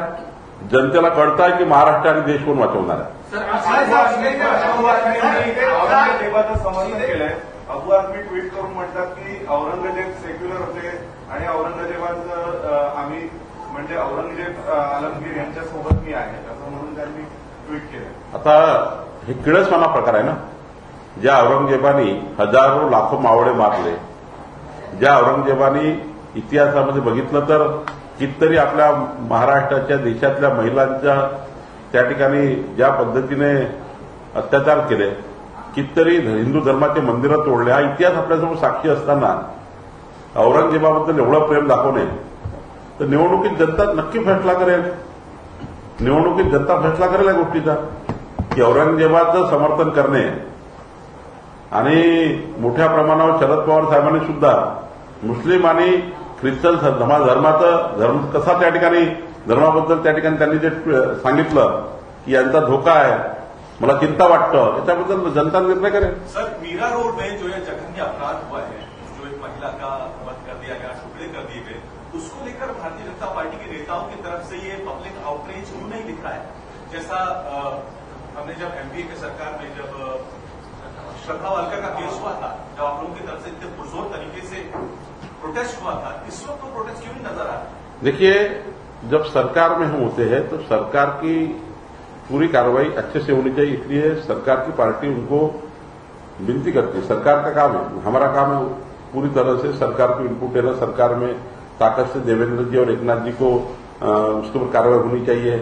जनतेला कळतं आहे की महाराष्ट्र आणि देश कोण वाचवणार आहे. औरंगजेबाचं समर्थन केलंय. अबू आझमी ट्विट करून म्हणतात की औरंगजेब सेक्युलर होते आणि औरंगजेबाचं आम्ही म्हणजे औरंगजेब आलमगीर यांच्यासोबत मी आहे असं म्हणून त्यांनी ट्विट केलं. आता हे किळसवाना प्रकार आहे ना. ज्या औरंगजेबानी हजारो लाखो मावळे मारले, ज्या औरंगजेबानी इतिहासामध्ये बघितलं तर कितीतरी आपल्या महाराष्ट्राच्या देशातल्या महिलांच्या त्या ठिकाणी ज्या पद्धतीने अत्याचार केले, कितीतरी हिंदू धर्माचे मंदिरं तोडले, हा इतिहास आपल्यासमोर साक्षी असताना औरंगजेबाबद्दल एवढं प्रेम दाखवणे तर निवडणुकीत जनता नक्की फैसला करेल. निवडणुकीत जनता फैसला करेल या गोष्टीचा की औरंगजेबाचं समर्थन करणे आणि मोठ्या प्रमाणावर शरद पवार साहेबांनी सुद्धा मुस्लिम आणि ख्रिश्चन धर्म कसा त्या ठिकाणी धर्माबद्दल त्या ठिकाणी त्यांनी जे सांगितलं की यांचा धोका आहे, मला चिंता वाटतं, याच्याबद्दल जनता निर्णय करेल. सर, मीरा रोड में जो ये जघन्य अपराध हुआ है, जो एक महिला का वध कर दिया गया, टुकड़े कर दिए गए, उसको लेकर भारतीय जनता पार्टी के नेताओं की तरफ से ये पब्लिक आउटरीच क्यों नहीं दिख रहा है? जैसा हमने जब एमपीए की सरकार में जब श्रद्धा वालकर का केस हुआ था, जब आप लोगों की तरफ से इतने पुरजोर तरीके से प्रोटेस्ट हुआ था, इस वक्त तो प्रोटेस्ट क्यों नहीं नजर आ रहा? देखिए, जब सरकार में हम होते हैं तो सरकार की पूरी कार्रवाई अच्छे से होनी चाहिए, इसलिए सरकार की पार्टी उनको विनती करती है. सरकार का काम है, हमारा काम है पूरी तरह से सरकार को इनपुट देना, सरकार में ताकत से देवेंद्र जी और एकनाथ जी को उसके ऊपर कार्रवाई होनी चाहिए.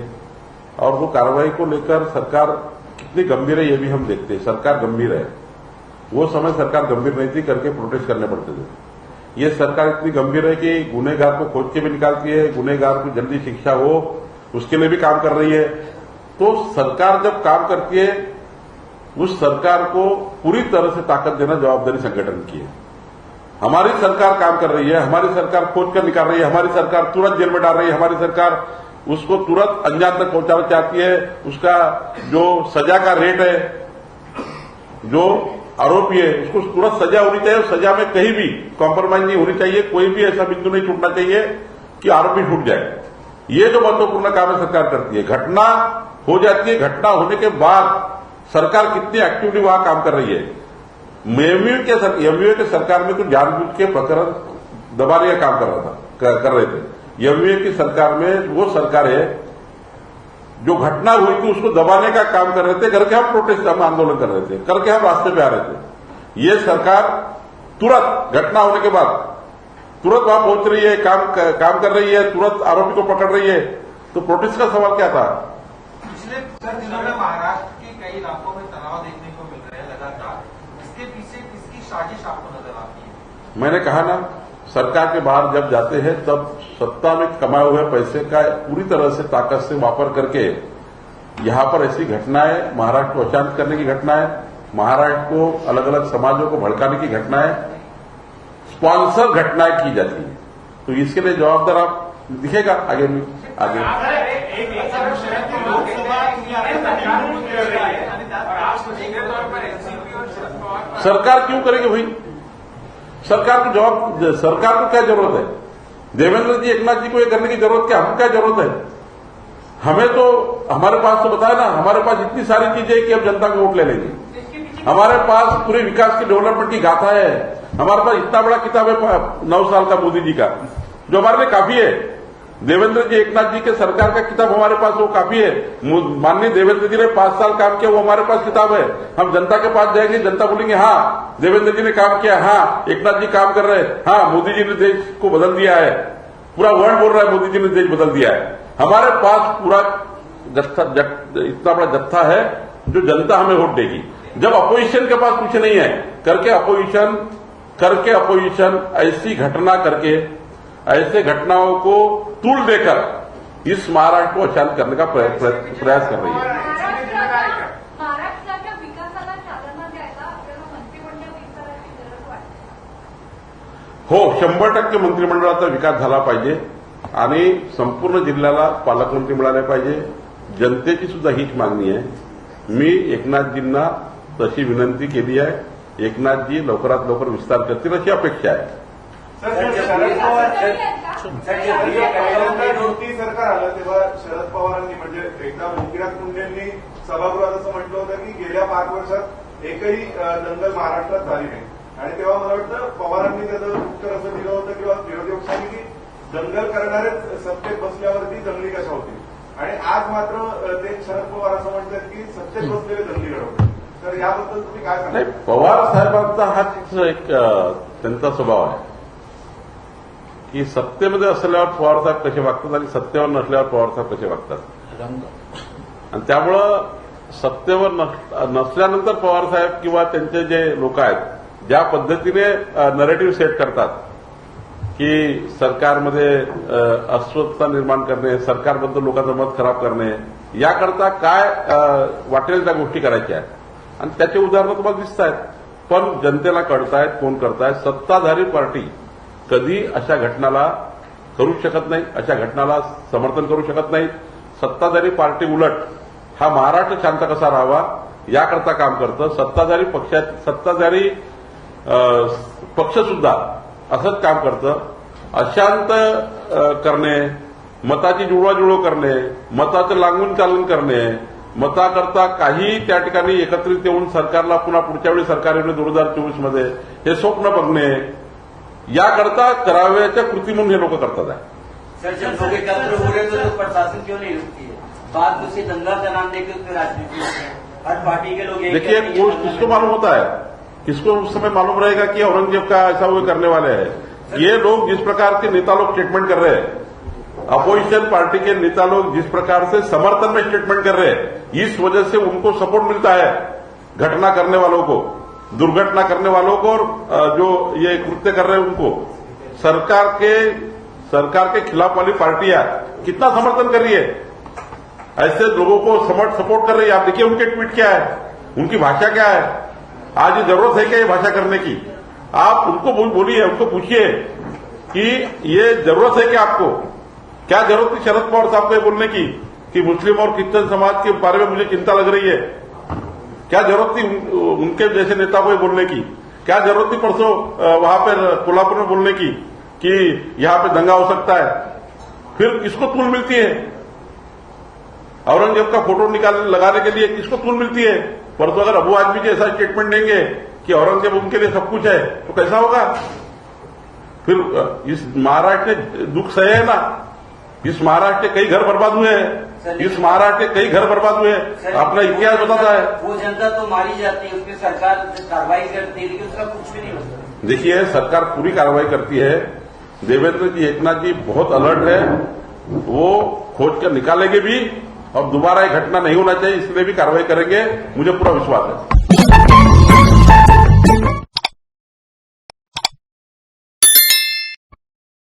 और वो कार्रवाई को लेकर सरकार कितनी गंभीर है ये भी हम देखते हैं. सरकार गंभीर है, वो समय सरकार गंभीर नहीं थी, करके प्रोटेस्ट करने पड़ते थे. ये सरकार इतनी गंभीर है कि गुनहगार को खोज के भी निकालती है, गुनहगार को जल्दी शिक्षा हो उसके लिए भी काम कर रही है. तो सरकार जब काम करती है उस सरकार को पूरी तरह से ताकत देना जवाबदारी संगठन की है. हमारी सरकार काम कर रही है, हमारी सरकार खोज कर निकाल रही है, हमारी सरकार तुरंत जेल में डाल रही है, हमारी सरकार उसको तुरंत अंजाम तक पहुंचाना चाहती है. उसका जो सजा का रेट है, जो आरोपी है उसको तुरंत सजा होनी चाहिए. सजा में कहीं भी कॉम्प्रोमाइज नहीं होनी चाहिए, कोई भी ऐसा बिंदु नहीं छूटना चाहिए कि आरोपी छूट जाए. ये जो महत्वपूर्ण काम है सरकार करती है. घटना हो जाती है, घटना होने के बाद सरकार कितनी एक्टिवली वहां काम कर रही है. एमयूए के सरकार में तो जानबूझ के प्रकरण दबाने का काम कर रहे थे. एमयूए की सरकार में वो सरकार है जो घटना हुई थी उसको दबाने का काम कर रहे थे, करके हम प्रोटेस्ट, हम आंदोलन कर रहे थे, करके हम रास्ते पे आ रहे थे. ये सरकार तुरंत घटना होने के बाद तुरंत वहां पहुंच रही है, काम कर रही है, तुरंत आरोपी को पकड़ रही है. तो प्रोटेस्ट का सवाल क्या था? पिछले दिनों में महाराष्ट्र के कई इलाकों में तनाव देखने को मिल रहा है लगातार. इसके पीछे किसकी साजिश आपको नजर आती है? मैंने कहा ना, सरकार के बाहर जब जाते हैं तब सत्ता में कमाए हुए पैसे का पूरी तरह से ताकत से वापर करके यहां पर ऐसी घटनाएं, महाराष्ट्र को अशांत करने की घटनाएं, महाराष्ट्र को अलग अलग समाजों को भड़काने की घटनाएं, स्पॉन्सर घटनाएं की जाती है. तो इसके लिए जवाबदार आप दिखेगा आगे में आगे. लोकसभा सरकार क्यों करेगी भाई? सरकार को जवाब, सरकार को क्या जरूरत है? देवेंद्र जी एकनाथ जी को ये करने की जरूरत क्या? हमको क्या जरूरत है? हमें तो, हमारे पास तो बताया ना, हमारे पास इतनी सारी चीजें कि हम जनता को वोट ले लेंगे। हमारे पास पूरे विकास की डेवलपमेंट की गाथा है। हमारे पास इतना बड़ा किताब है 9 साल का मोदी जी का, जो हमारे लिए काफी है। देवेंद्र जी एकनाथ जी के सरकार का किताब हमारे पास वो काफी है। माननीय देवेंद्र जी ने 5 साल काम किया, वो हमारे पास किताब है। हम जनता के पास जाएंगे, जनता बोलेंगे हाँ देवेंद्र जी ने काम किया, हाँ एकनाथ जी काम कर रहे हैं, हाँ मोदी जी ने देश को बदल दिया है। पूरा वर्ल्ड बोल रहा है मोदी जी ने देश बदल दिया है। हमारे पास पूरा इतना बड़ा जत्था है जो जनता हमें वोट देगी। जब अपोजिशन के पास कुछ नहीं है, करके अपोजिशन ऐसी घटना करके, ऐसे घटनाओं को तूल देकर इस महाराष्ट्र को अशांत करने का प्रयास कर रही है। महाराष्ट्राच्या विकासाला चालना द्यायला आपल्याला मंत्रिमंडळ विस्ताराची गरज वाटते. हो, 100% मंत्रिमंडळाचा विकास झाला पाहिजे आणि संपूर्ण जिल्ह्याला पालकमंत्री मिळाले पाहिजे. जनतेची सुद्धा हीच मागणी आहे. मी एकनाथजींना तशी विनंती केली आहे. एकनाथजी लवकरात लवकर विस्तार करतील अशी अपेक्षा आहे. युती सरकार आलं तेव्हा शरद पवारांनी, म्हणजे एकदा गोपीनाथ मुंडेंनी सभागृहात असं म्हटलं होतं की गेल्या 5 वर्षात एकही दंगल महाराष्ट्रात झाली नाही. आणि तेव्हा मला वाटतं पवारांनी त्याचं उत्तर असं दिलं होतं किंवा विरोधी पक्षांनी की दंगल करणारे सत्तेत बसल्यावरती दंगली कशा होतील. आणि आज मात्र ते शरद पवार असं म्हणतात की सत्तेत बसलेले दंगली घडवतात. तर याबद्दल तुम्ही काय सांगा? पवार साहेबांचा हाच एक त्यांचा स्वभाव आहे की सत्तेमध्ये असल्यावर पवार साहेब कसे वागतात आणि सत्तेवर नसल्यावर पवार साहेब कसे वागतात. आणि त्यामुळं सत्तेवर नसल्यानंतर पवार साहेब किंवा त्यांचे जे लोक आहेत, ज्या पद्धतीने नरेटिव्ह सेट करतात की सरकारमध्ये अस्वस्थता निर्माण करणे, सरकारबद्दल लोकांचं मत खराब करणे, याकरता काय वाटेल त्या गोष्टी करायच्या आहेत. आणि त्याचे उदाहरणं तुम्हाला दिसत आहेत. पण जनतेला कळतायत कोण करतायत. सत्ताधारी पार्टी कधी अशा घटनाला करू शकत नाही, अशा घटनाला समर्थन करू शकत नाही. सत्ताधारी पार्टी उलट हा महाराष्ट्र शांत कसा राहावा याकरता काम करतं. सत्ताधारी पक्ष सुद्धा असंच काम करतं. अशांत करणे, मताची जुळवाजुळव करणे, मताचं लागून चालून करणे, मताकरता काही त्या ठिकाणी एकत्रित येऊन सरकारला पुन्हा पुढच्या वेळी सरकार येणे 2024 मध्ये हे स्वप्न बघणे, याकरता कराव्याच्या कृती म्हणून हे लोक करतात आहे. सर, जब लोग एकत्र हो रहे तो प्रशासन क्यों नहीं रुकती है? बात उसी दंगा का नाम देकर उसमें राजनीति हर पार्टी के लोग देखिए, किसको मालूम होता है, किसको उस समय मालूम रहेगा कि औरंगजेब का ऐसा वो करने वाले हैं. ये लोग जिस प्रकार के नेता लोग स्टेटमेंट कर रहे हैं, अपोजिशन पार्टी के नेता लोग जिस प्रकार से समर्थन में स्टेटमेंट कर रहे हैं, इस वजह से उनको सपोर्ट मिलता है घटना करने वालों को, दुर्घटना करने वालों को, और जो ये कृत्य कर रहे हैं उनको. सरकार के खिलाफ वाली पार्टियां कितना समर्थन कर रही है, ऐसे लोगों को सपोर्ट कर रही है. आप देखिए उनके ट्वीट क्या है, उनकी भाषा क्या है. आज ये जरूरत है क्या ये भाषा करने की? आप उनको बोलिए, उनको पूछिए कि ये जरूरत है क्या आपको? क्या जरूरत थी शरद पवार साहब को ये बोलने की कि मुस्लिम और क्रिश्चियन समाज के बारे में मुझे चिंता लग रही है? क्या जरूरत थी उनके जैसे नेता को ये बोलने की? क्या जरूरत थी परसों वहां पर कोल्हापुर में बोलने की कि यहां पे दंगा हो सकता है? फिर किसको तूल मिलती है? औरंगजेब का फोटो लगाने के लिए किसको तूल मिलती है? परसों अगर अबू आदमी जी ऐसा स्टेटमेंट देंगे कि औरंगजेब उनके लिए सब कुछ है तो कैसा होगा? फिर इस महाराष्ट्र ने दुख सहे है ना. इस महाराष्ट्र के कई घर बर्बाद हुए हैं, इस महाराष्ट्र के कई घर बर्बाद हुए हैं. अपना इतिहास बताता है. वो जनता तो मारी जाती है, उसकी सरकार कार्रवाई करती है, लेकिन उसका कुछ भी नहीं होता. देखिए, सरकार पूरी कार्रवाई करती है. देवेंद्र जी एकनाथ जी बहुत अलर्ट है, वो खोज कर निकालेंगे भी और दोबारा ये घटना नहीं होना चाहिए इसलिए भी कार्रवाई करेंगे, मुझे पूरा विश्वास है.